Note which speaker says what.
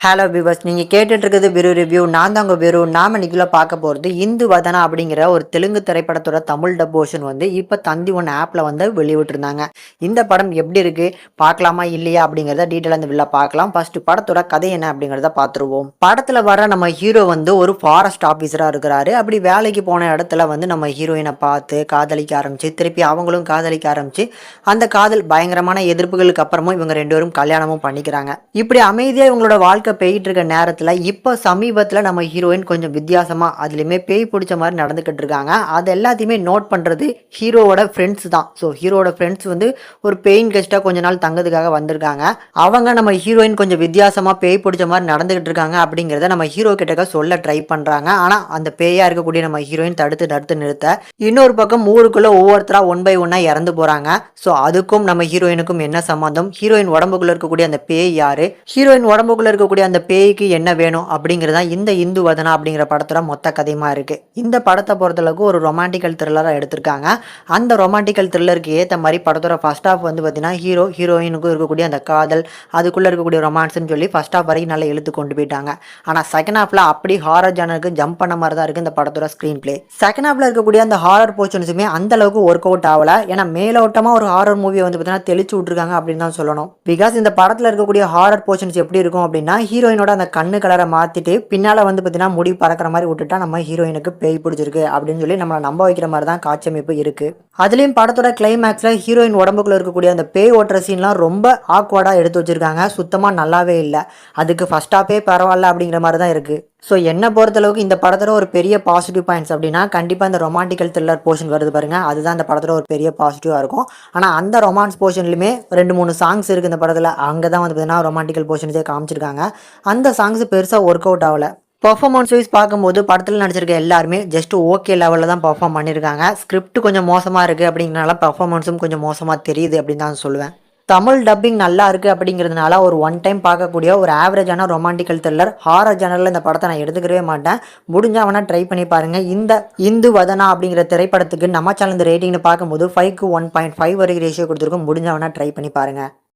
Speaker 1: Hello viewers, நீங்கள் கேட்டுட்டு இருக்கிறது பிரு ரிவ்யூ. நான் தான் உங்கள் பிரு. நாம் இன்னைக்குள்ள பார்க்க போகிறது இந்து வதனா அப்படிங்கிற ஒரு தெலுங்கு திரைப்படத்தோட தமிழ் டப் போர்ஷன் வந்து இப்போ தந்தி ஒன் ஆப்பில் வந்து வெளியிட்டிருந்தாங்க. இந்த படம் எப்படி இருக்குது, பார்க்கலாமா இல்லையா அப்படிங்கிறத டீட்டெயிலாக இந்த வீடியோவில் பார்க்கலாம். ஃபர்ஸ்ட் படத்தோட கதை என்ன அப்படிங்கிறத பார்த்துருவோம். படத்தில் வர நம்ம ஹீரோ வந்து ஒரு ஃபாரஸ்ட் ஆஃபீஸராக இருக்கிறாரு. அப்படி வேலைக்கு போன இடத்துல வந்து நம்ம ஹீரோயினை பார்த்து காதலிக்க ஆரம்பிச்சு, திருப்பி அவங்களும் காதலிக்க ஆரம்பிச்சு, அந்த காதல் பயங்கரமான எதிர்ப்புகளுக்கு அப்புறமும் இவங்க ரெண்டு பேரும் கல்யாணமும் பண்ணிக்கிறாங்க. இப்படி அமைதியாக இவங்களோட வாழ்க்கை போயிட்டு இருக்க நேரத்தில் இப்போ சமீபத்தில் நம்ம ஹீரோயின் கொஞ்சம் வித்தியாசமாக அதுலேயுமே பேய் பிடிச்ச மாதிரி நடந்துக்கிட்டு இருக்காங்க. அது எல்லாத்தையுமே நோட் பண்ணுறது ஹீரோவோட ஃப்ரெண்ட்ஸ் தான். ஸோ ஹீரோட ஃப்ரெண்ட்ஸ் வந்து ஒரு பெயின் கெஸ்ட்டாக கொஞ்ச நாள் தங்கதுக்காக வந்திருக்காங்க. அவங்க நம்ம ஹீரோயின் கொஞ்சம் வித்தியாசமாக பேய் பிடிச்ச மாதிரி நடந்துக்கிட்டு இருக்காங்க அப்படிங்கிறத நம்ம ஹீரோ கிட்டக்க சொல்ல ட்ரை பண்ணுறாங்க. ஆனால் அந்த பேயாக இருக்கக்கூடிய நம்ம ஹீரோயின் தடுத்து நிறுத்த, இன்னொரு பக்கம் ஊருக்குள்ளே ஒவ்வொருத்தராக ஒன் பை ஒன்னாக இறந்து போகிறாங்க. ஸோ அதுக்கும் நம்ம ஹீரோயினுக்கும் என்ன சம்மந்தம், ஹீரோயின் உடம்புக்குள்ளே இருக்கக்கூடிய அந்த பேய் யார், ஹீரோயின் உடம்புக்குள்ளே இருக்கக்கூடிய அந்த பேய்க்கு என்ன வேணும் அப்படிங்கிறதா இந்த இந்து வதனா அப்படிங்கிற படத்தோட மொத்த கதையுமா இருக்கு. இந்த படத்தை பொறுத்தளவுக்கு ஒரு ரொமான்டிக்கல் த்ரில்லராக எடுத்திருக்காங்க. அந்த ரொமான்டிக்கல் த்ரில்லருக்கு ஏற்ற மாதிரி படத்தோட ஃபர்ஸ்ட் ஹாஃப் வந்து பார்த்தீங்கன்னா ஹீரோயினுக்கும் இருக்கக்கூடிய அந்த காதல், அதுக்குள்ளே இருக்கக்கூடிய ரொமான்ஸ்ன்னு சொல்லி ஃபர்ஸ்ட் ஹாஃப் வரைக்கும் நல்லா இழுத்து கொண்டு போயிட்டாங்க. ஆனால் செகண்ட் ஹாஃபில் அப்படி ஹாரர் ஜானருக்கு ஜம்ப் பண்ண மாதிரி தான் இருக்குது இந்த படத்தோட ஸ்க்ரீன் பிளே. செகண்ட் ஹாஃபில் இருக்கக்கூடிய அந்த ஹாரர் போர்ஷன்ஸுமே அந்த அளவுக்கு ஒர்க் அவுட் ஆகலை. ஏன்னா மேலோட்டமாக ஒரு ஹாரர் மூவியை வந்து பார்த்தீங்கன்னா தெளிச்சு விட்ருக்காங்க அப்படின்னு தான் சொல்லணும். பிகாஸ் இந்த படத்தில் இருக்கக்கூடிய ஹாரர் போர்ஷன்ஸ் எப்படி இருக்கும் அப்படின்னா, ஹீரோயினோட அந்த கண்ணு கலரை மாற்றிட்டு பின்னால் வந்து பார்த்தீங்கன்னா முடி பறக்கிற மாதிரி விட்டுட்டா நம்ம ஹீரோயினுக்கு பேய் பிடிச்சிருக்கு அப்படின்னு சொல்லி நம்மளை நம்ப வைக்கிற மாதிரி தான் காட்சியமைப்பு இருக்குது. அதுலேயும் படத்தோட கிளைமேக்ஸில் ஹீரோயின் உடம்புக்குள்ள இருக்கக்கூடிய அந்த பேய் ஓட்டுற சீன்லாம் ரொம்ப ஆக்வர்டாக எடுத்து வச்சுருக்காங்க. சுத்தமாக நல்லாவே இல்லை. அதுக்கு ஃபர்ஸ்ட் ஹாஃபே பரவாயில்ல அப்படிங்கிற மாதிரி தான் இருக்குது. ஸோ என்னை பொறுத்தளவுக்கு இந்த படத்தோட ஒரு பெரிய பாசிட்டிவ் பாயிண்ட்ஸ் அப்படின்னா, கண்டிப்பாக இந்த ரொமான்டிக்கல் த்ரில்லர் போர்ஷன் வருது பாருங்கள், அதுதான் இந்த படத்தோட ஒரு பெரிய பாசிட்டிவாக இருக்கும். ஆனால் அந்த ரொமான்ஸ் போர்ஷன்லையுமே 2-3 சாங்ஸ் இருக்குது இந்த படத்தில். அங்கே தான் வந்து பார்த்தீங்கன்னா ரொமான்டிக்கல் போர்ஷன்ஸே காமிச்சிருக்காங்க. அந்த சாங்ஸ் பெருசாக ஒர்க் அவுட் ஆகலை. பர்ஃபார்மன்ஸ் வைஸ் பார்க்கும்போது படத்தில் நடிச்சிருக்க எல்லாருமே ஜஸ்ட் ஓகே லெவலில் தான் பர்ஃபார்ம் பண்ணியிருக்காங்க. ஸ்கிரிப்ட் கொஞ்சம் மோசமாக இருக்குது அப்படிங்கிறனால பர்ஃபார்மன்ஸும் கொஞ்சம் மோசமாக தெரியுது அப்படின்னு தான் சொல்லுவேன். தமிழ் டப்பிங் நல்லா இருக்குது அப்படிங்கிறதுனால ஒரு ஒன் டைம் பார்க்கக்கூடிய ஒரு ஆவரேஜான ரொமான்டிக்கல் த்ரில்லர் ஹாரர் ஜானரில் இந்த படத்தை நான் எடுத்துக்கவே மாட்டேன். முடிஞ்சால் வேணால் ட்ரை பண்ணி பாருங்கள். இந்த இந்து வதனா அப்படிங்கிற திரைப்படத்துக்கு நம்ம சேனல் இந்த ரேட்டிங்னு பார்க்கும்போது 5:1.5 வரைக்கும் ரேஷியோ கொடுத்துருக்கோம். முடிஞ்சால் வேணால் ட்ரை பண்ணி பாருங்கள்.